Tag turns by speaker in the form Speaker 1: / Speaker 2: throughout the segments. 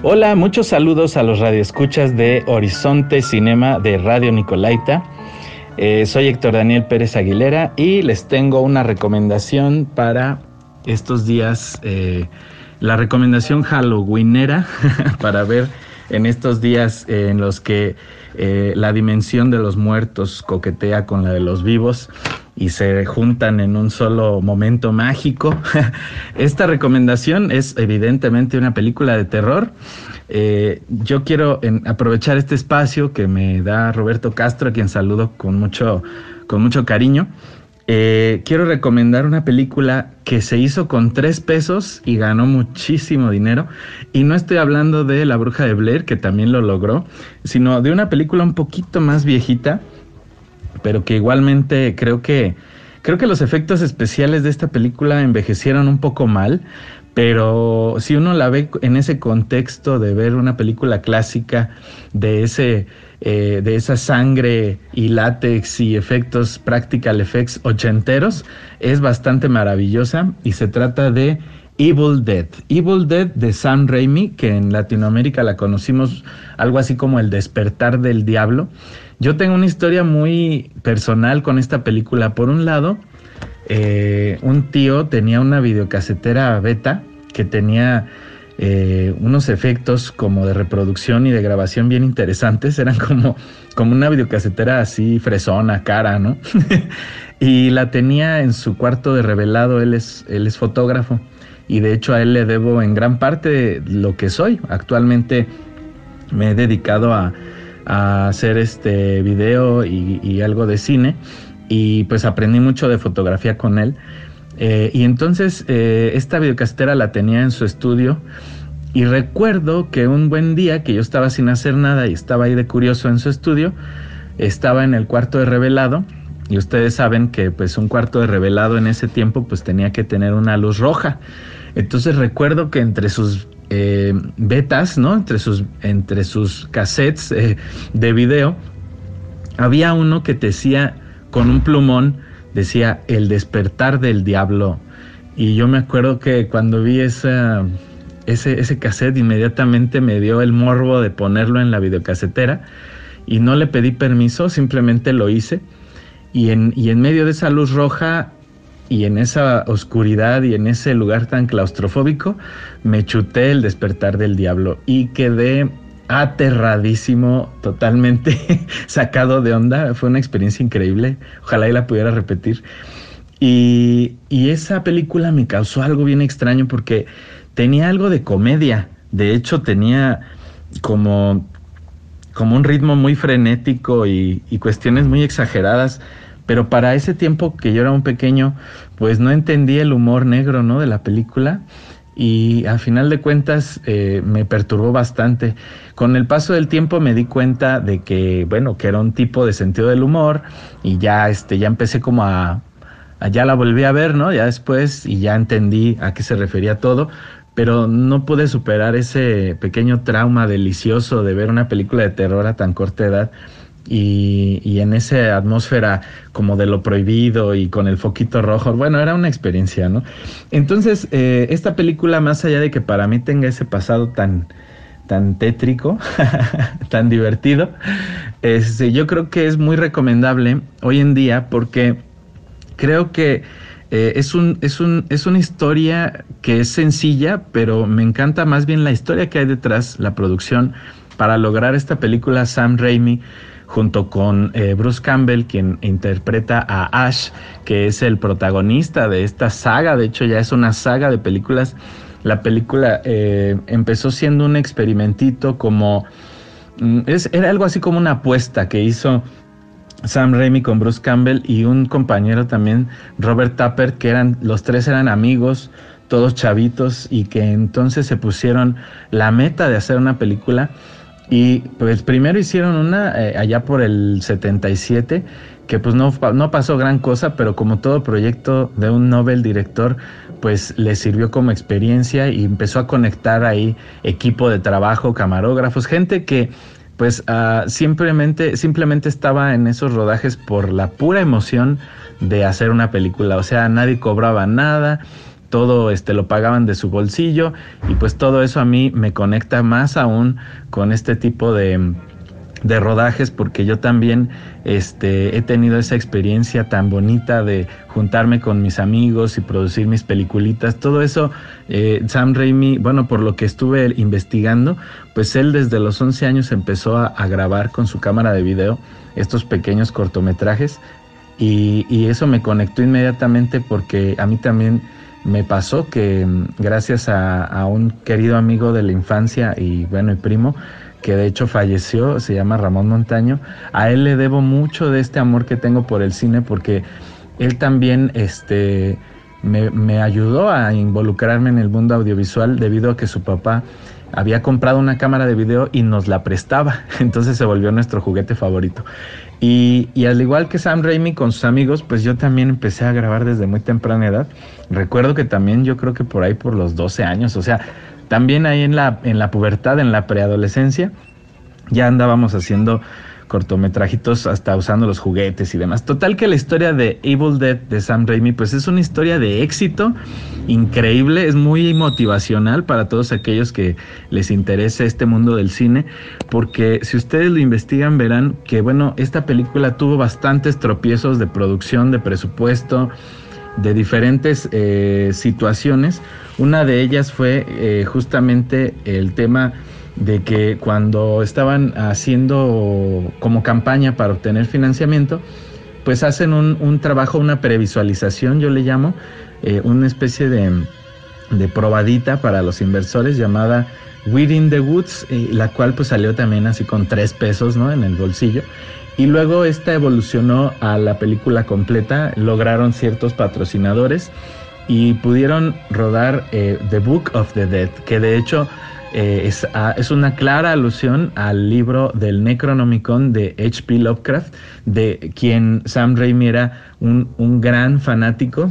Speaker 1: Hola, muchos saludos a los radioescuchas de Horizonte Cinema de Radio Nicolaita. Soy Héctor Daniel Pérez Aguilera y les tengo una recomendación para estos días, la recomendación halloweenera para ver en estos días en los que la dimensión de los muertos coquetea con la de los vivos y se juntan en un solo momento mágico. Esta recomendación es evidentemente una película de terror. Yo quiero aprovechar este espacio que me da Roberto Castro, a quien saludo con mucho cariño. Quiero recomendar una película que se hizo con 3 pesos y ganó muchísimo dinero. Y no estoy hablando de La Bruja de Blair, que también lo logró, sino de una película un poquito más viejita, pero que igualmente creo que los efectos especiales de esta película envejecieron un poco mal, pero si uno la ve en ese contexto de ver una película clásica de esa sangre y látex y efectos practical effects ochenteros, es bastante maravillosa y se trata de Evil Dead. Evil Dead de Sam Raimi, que en Latinoamérica la conocimos algo así como El Despertar del Diablo. Yo tengo una historia muy personal con esta película. Por un lado, un tío tenía una videocasetera beta que tenía unos efectos como de reproducción y de grabación bien interesantes. Eran como una videocasetera así fresona, cara, ¿no? Y la tenía en su cuarto de revelado. Él es fotógrafo y de hecho a él le debo en gran parte lo que soy. Actualmente me he dedicado a hacer video y algo de cine, y pues aprendí mucho de fotografía con él. Y entonces esta videocasetera la tenía en su estudio, y recuerdo que un buen día que yo estaba sin hacer nada y estaba ahí de curioso en su estudio, estaba en el cuarto de revelado, y ustedes saben que pues un cuarto de revelado en ese tiempo pues tenía que tener una luz roja. Entonces recuerdo que entre sus betas, ¿no? Entre sus cassettes de video, había uno que decía con un plumón, decía El Despertar del Diablo. Y yo me acuerdo que cuando vi ese cassette, inmediatamente me dio el morbo de ponerlo en la videocasetera, y no le pedí permiso, simplemente lo hice. Y en medio de esa luz roja y en esa oscuridad y en ese lugar tan claustrofóbico, me chuté El Despertar del Diablo y quedé aterradísimo, totalmente sacado de onda. Fue una experiencia increíble, ojalá y la pudiera repetir. Y esa película me causó algo bien extraño porque tenía algo de comedia. De hecho tenía como un ritmo muy frenético y cuestiones muy exageradas. Pero para ese tiempo que yo era un pequeño, pues no entendía el humor negro, ¿no?, de la película, y a final de cuentas me perturbó bastante. Con el paso del tiempo me di cuenta de que, bueno, que era un tipo de sentido del humor, y ya empecé como ya la volví a ver, ¿no?, ya después, y ya entendí a qué se refería todo, pero no pude superar ese pequeño trauma delicioso de ver una película de terror a tan corta edad. Y en esa atmósfera como de lo prohibido y con el foquito rojo, bueno, era una experiencia, ¿no? Entonces, esta película, más allá de que para mí tenga ese pasado tan tétrico, tan divertido, yo creo que es muy recomendable hoy en día, porque creo que es una historia que es sencilla, pero me encanta más bien la historia que hay detrás, la producción, para lograr esta película. Sam Raimi, junto con Bruce Campbell, quien interpreta a Ash, que es el protagonista de esta saga. De hecho, ya es una saga de películas. La película empezó siendo un experimentito, era algo así como una apuesta que hizo Sam Raimi con Bruce Campbell y un compañero también, Robert Tapert, que los tres eran amigos, todos chavitos, y que entonces se pusieron la meta de hacer una película. Y pues primero hicieron una allá por el 77, que pues no pasó gran cosa, pero como todo proyecto de un Nobel director, pues le sirvió como experiencia y empezó a conectar ahí equipo de trabajo, camarógrafos, gente que pues simplemente estaba en esos rodajes por la pura emoción de hacer una película. O sea, nadie cobraba nada, todo lo pagaban de su bolsillo, y pues todo eso a mí me conecta más aún con este tipo de rodajes, porque yo también he tenido esa experiencia tan bonita de juntarme con mis amigos y producir mis peliculitas. Todo eso, Sam Raimi, bueno, por lo que estuve investigando, pues él desde los 11 años empezó a grabar con su cámara de video estos pequeños cortometrajes, y eso me conectó inmediatamente, porque a mí también me pasó que gracias a un querido amigo de la infancia y bueno, y primo, que de hecho falleció, se llama Ramón Montaño, a él le debo mucho de este amor que tengo por el cine, porque él también me ayudó a involucrarme en el mundo audiovisual, debido a que su papá había comprado una cámara de video y nos la prestaba, entonces se volvió nuestro juguete favorito. Y al igual que Sam Raimi con sus amigos, pues yo también empecé a grabar desde muy temprana edad. Recuerdo que también, yo creo que por ahí por los 12 años, o sea, también ahí en la pubertad, en la preadolescencia, ya andábamos haciendo cortometrajitos, hasta usando los juguetes y demás. Total que la historia de Evil Dead de Sam Raimi, pues es una historia de éxito increíble, es muy motivacional para todos aquellos que les interese este mundo del cine, porque si ustedes lo investigan verán que, bueno, esta película tuvo bastantes tropiezos de producción, de presupuesto, de diferentes situaciones. Una de ellas fue justamente el tema de que cuando estaban haciendo como campaña para obtener financiamiento, pues hacen un trabajo, una previsualización, yo le llamo, una especie de probadita para los inversores llamada Weed in the Woods, la cual pues salió también así con 3 pesos, ¿no?, en el bolsillo. Y luego esta evolucionó a la película completa, lograron ciertos patrocinadores y pudieron rodar The Book of the Dead, que de hecho es una clara alusión al libro del Necronomicon de H.P. Lovecraft, de quien Sam Raimi era un gran fanático.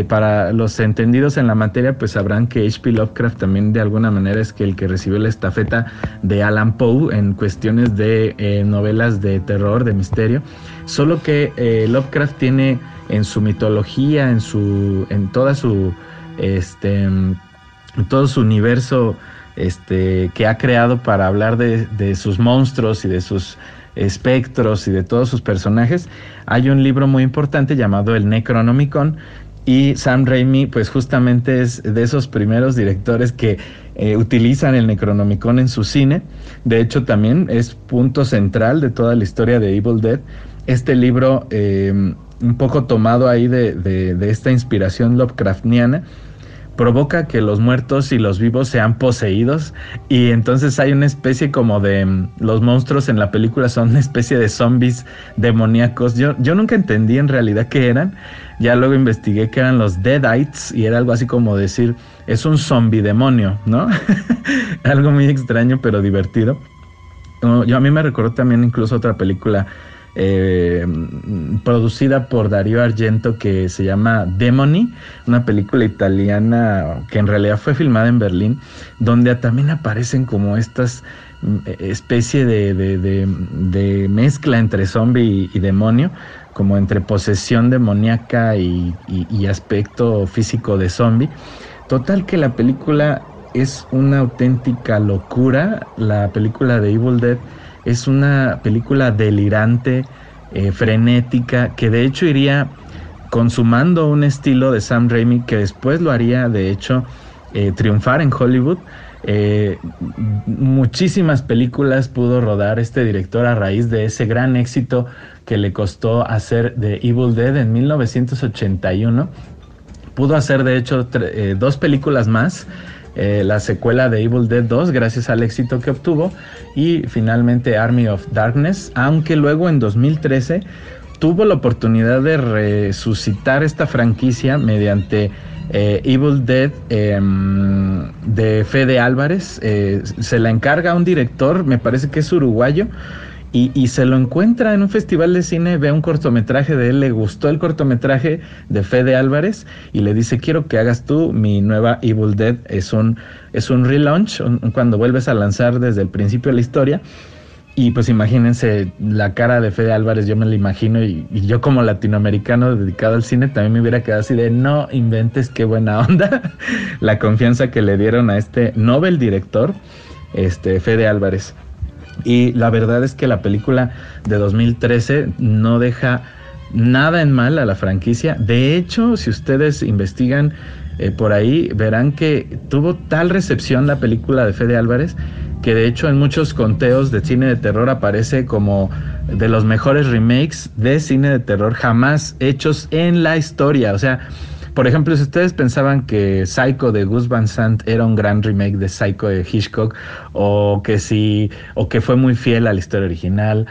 Speaker 1: Para los entendidos en la materia, pues sabrán que H.P. Lovecraft también de alguna manera es que el que recibió la estafeta de Alan Poe en cuestiones de novelas de terror, de misterio, solo que Lovecraft tiene en su mitología, en todo su universo que ha creado para hablar de sus monstruos y de sus espectros y de todos sus personajes, hay un libro muy importante llamado el Necronomicon, y Sam Raimi pues justamente es de esos primeros directores que utilizan el Necronomicon en su cine. De hecho también es punto central de toda la historia de Evil Dead. Este libro, un poco tomado ahí de esta inspiración Lovecraftiana, provoca que los muertos y los vivos sean poseídos, y entonces hay una especie como de los monstruos en la película son una especie de zombies demoníacos. Yo nunca entendí en realidad qué eran. Ya luego investigué que eran los Deadites, y era algo así como decir, es un zombie demonio, ¿no? Algo muy extraño pero divertido. A mí me recordó también incluso otra película producida por Dario Argento que se llama Demony, una película italiana que en realidad fue filmada en Berlín, donde también aparecen como estas especie de mezcla entre zombie y demonio, como entre posesión demoníaca y aspecto físico de zombie. Total que la película es una auténtica locura. La película de Evil Dead es una película delirante, frenética, que de hecho iría consumando un estilo de Sam Raimi que después lo haría de hecho triunfar en Hollywood. Muchísimas películas pudo rodar este director a raíz de ese gran éxito que le costó hacer de Evil Dead en 1981. Pudo hacer de hecho 2 películas más, la secuela de Evil Dead 2 gracias al éxito que obtuvo, y finalmente Army of Darkness, aunque luego en 2013 tuvo la oportunidad de resucitar esta franquicia mediante Evil Dead de Fede Álvarez. Se la encarga a un director, me parece que es uruguayo, y se lo encuentra en un festival de cine, ve un cortometraje de él, le gustó el cortometraje de Fede Álvarez y le dice, quiero que hagas tú mi nueva Evil Dead. Es un relaunch, cuando vuelves a lanzar desde el principio de la historia. Y pues imagínense la cara de Fede Álvarez, yo me la imagino, y yo como latinoamericano dedicado al cine también me hubiera quedado así de no inventes, qué buena onda. La confianza que le dieron a este Nobel director, Fede Álvarez. Y la verdad es que la película de 2013 no deja nada en mal a la franquicia. De hecho, si ustedes investigan por ahí, verán que tuvo tal recepción la película de Fede Álvarez que de hecho en muchos conteos de cine de terror aparece como de los mejores remakes de cine de terror jamás hechos en la historia. O sea, por ejemplo, si ustedes pensaban que Psycho de Gus Van Sant era un gran remake de Psycho de Hitchcock, o que fue muy fiel a la historia original,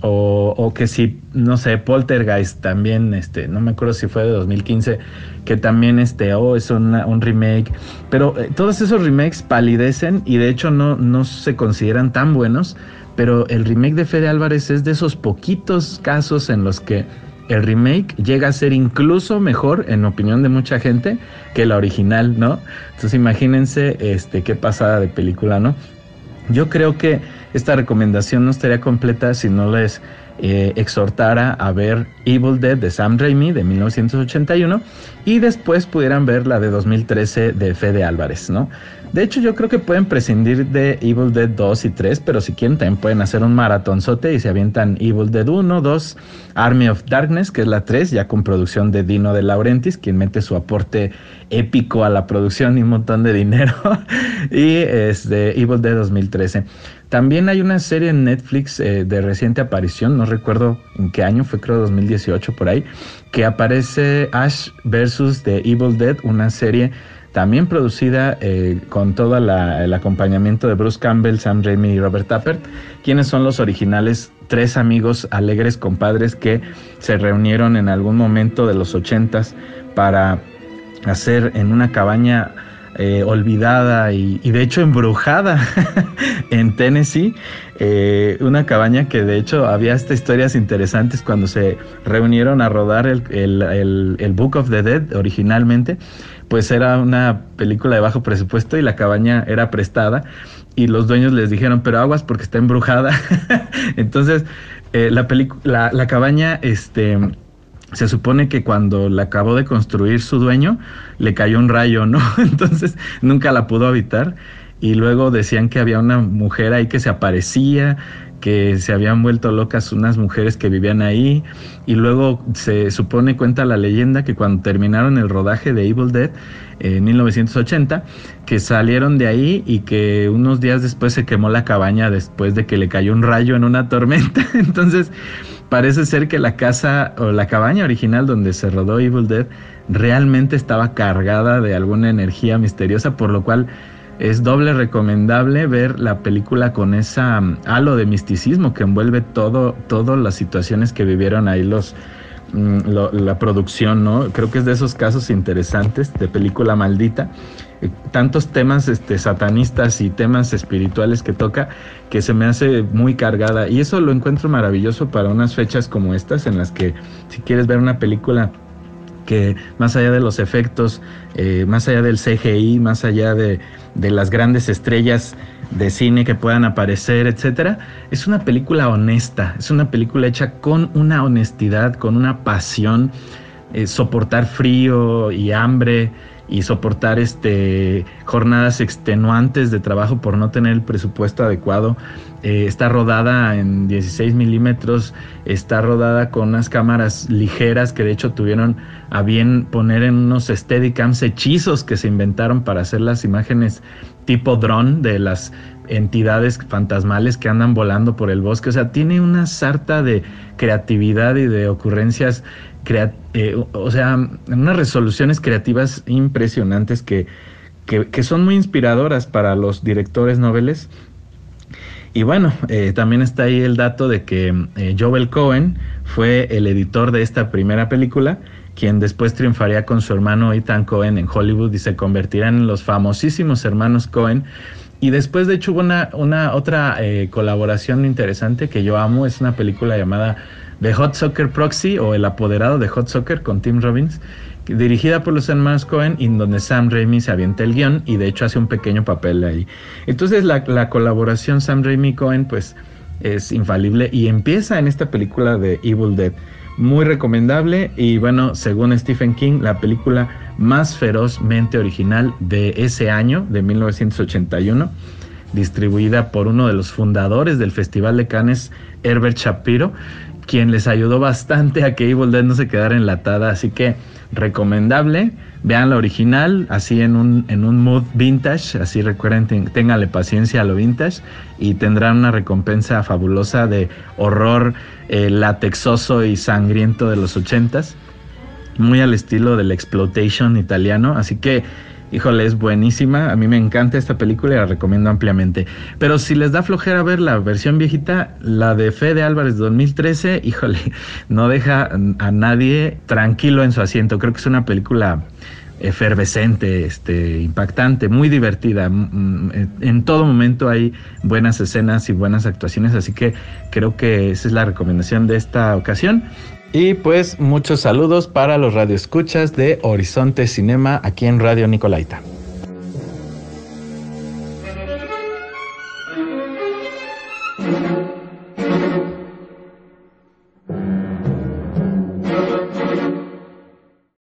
Speaker 1: o que si, no sé, Poltergeist también, no me acuerdo si fue de 2015, que también es un remake, pero todos esos remakes palidecen y de hecho no se consideran tan buenos, pero el remake de Fede Álvarez es de esos poquitos casos en los que el remake llega a ser incluso mejor, en opinión de mucha gente, que la original, ¿no? Entonces imagínense qué pasada de película, ¿no? Yo creo que esta recomendación no estaría completa si no les exhortara a ver Evil Dead de Sam Raimi de 1981 y después pudieran ver la de 2013 de Fede Álvarez, ¿no? De hecho, yo creo que pueden prescindir de Evil Dead 2 y 3, pero si quieren también pueden hacer un maratonzote y se avientan Evil Dead 1, 2, Army of Darkness, que es la 3, ya con producción de Dino De Laurentiis, quien mete su aporte épico a la producción y un montón de dinero, y Evil Dead 2013. También hay una serie en Netflix de reciente aparición, no recuerdo en qué año, fue creo 2018 por ahí, que aparece Ash vs. The Evil Dead, una serie también producida con todo el acompañamiento de Bruce Campbell, Sam Raimi y Robert Tappert, quienes son los originales tres amigos alegres compadres que se reunieron en algún momento de los 80s para hacer en una cabaña olvidada y de hecho embrujada en Tennessee, una cabaña que de hecho había historias interesantes cuando se reunieron a rodar el Book of the Dead originalmente. Pues era una película de bajo presupuesto y la cabaña era prestada y los dueños les dijeron, pero aguas porque está embrujada. Entonces la cabaña se supone que cuando la acabó de construir su dueño, le cayó un rayo, ¿no? Entonces nunca la pudo habitar. Y luego decían que había una mujer ahí que se aparecía, que se habían vuelto locas unas mujeres que vivían ahí. Y luego se supone, cuenta la leyenda, que cuando terminaron el rodaje de Evil Dead en 1980, que salieron de ahí y que unos días después se quemó la cabaña después de que le cayó un rayo en una tormenta. Entonces parece ser que la casa o la cabaña original donde se rodó Evil Dead realmente estaba cargada de alguna energía misteriosa, por lo cual es doble recomendable ver la película con esa halo de misticismo que envuelve todas las situaciones que vivieron ahí la producción, ¿no? Creo que es de esos casos interesantes de película maldita. Tantos temas satanistas y temas espirituales que toca, que se me hace muy cargada. Y eso lo encuentro maravilloso para unas fechas como estas, en las que si quieres ver una película que más allá de los efectos, más allá del CGI, más allá de las grandes estrellas de cine que puedan aparecer, etcétera, es una película honesta, es una película hecha con una honestidad, con una pasión, soportar frío y hambre y soportar jornadas extenuantes de trabajo por no tener el presupuesto adecuado. Está rodada en 16 milímetros, está rodada con unas cámaras ligeras que de hecho tuvieron a bien poner en unos Steadicams hechizos que se inventaron para hacer las imágenes tipo dron de las entidades fantasmales que andan volando por el bosque. O sea, tiene una sarta de creatividad y de ocurrencias, o sea, unas resoluciones creativas impresionantes que son muy inspiradoras para los directores noveles. Y bueno, también está ahí el dato de que Joel Cohen fue el editor de esta primera película, quien después triunfaría con su hermano Ethan Cohen en Hollywood y se convertirán en los famosísimos hermanos Cohen. Y después, de hecho, hubo una otra colaboración interesante que yo amo. Es una película llamada The Hot Soccer Proxy, o El apoderado de Hot Soccer, con Tim Robbins, dirigida por los hermanos Cohen, y en donde Sam Raimi se avienta el guión y de hecho hace un pequeño papel ahí. Entonces la colaboración Sam Raimi-Cohen pues es infalible y empieza en esta película de Evil Dead. Muy recomendable y bueno, según Stephen King, la película más ferozmente original de ese año, de 1981, distribuida por uno de los fundadores del Festival de Cannes, Herbert Shapiro, quien les ayudó bastante a que Evil Dead no se quedara enlatada, así que recomendable. Vean la original, así en un mood vintage, así recuerden, ténganle paciencia a lo vintage y tendrán una recompensa fabulosa de horror latexoso y sangriento de los 80s, muy al estilo del exploitation italiano, así que híjole, es buenísima, a mí me encanta esta película y la recomiendo ampliamente. Pero si les da flojera ver la versión viejita, la de Fede Álvarez 2013, híjole, no deja a nadie tranquilo en su asiento. Creo que es una película efervescente, impactante, muy divertida. En todo momento hay buenas escenas y buenas actuaciones, así que creo que esa es la recomendación de esta ocasión. Y pues muchos saludos para los radioescuchas de Horizonte Cinema aquí en Radio Nicolaita.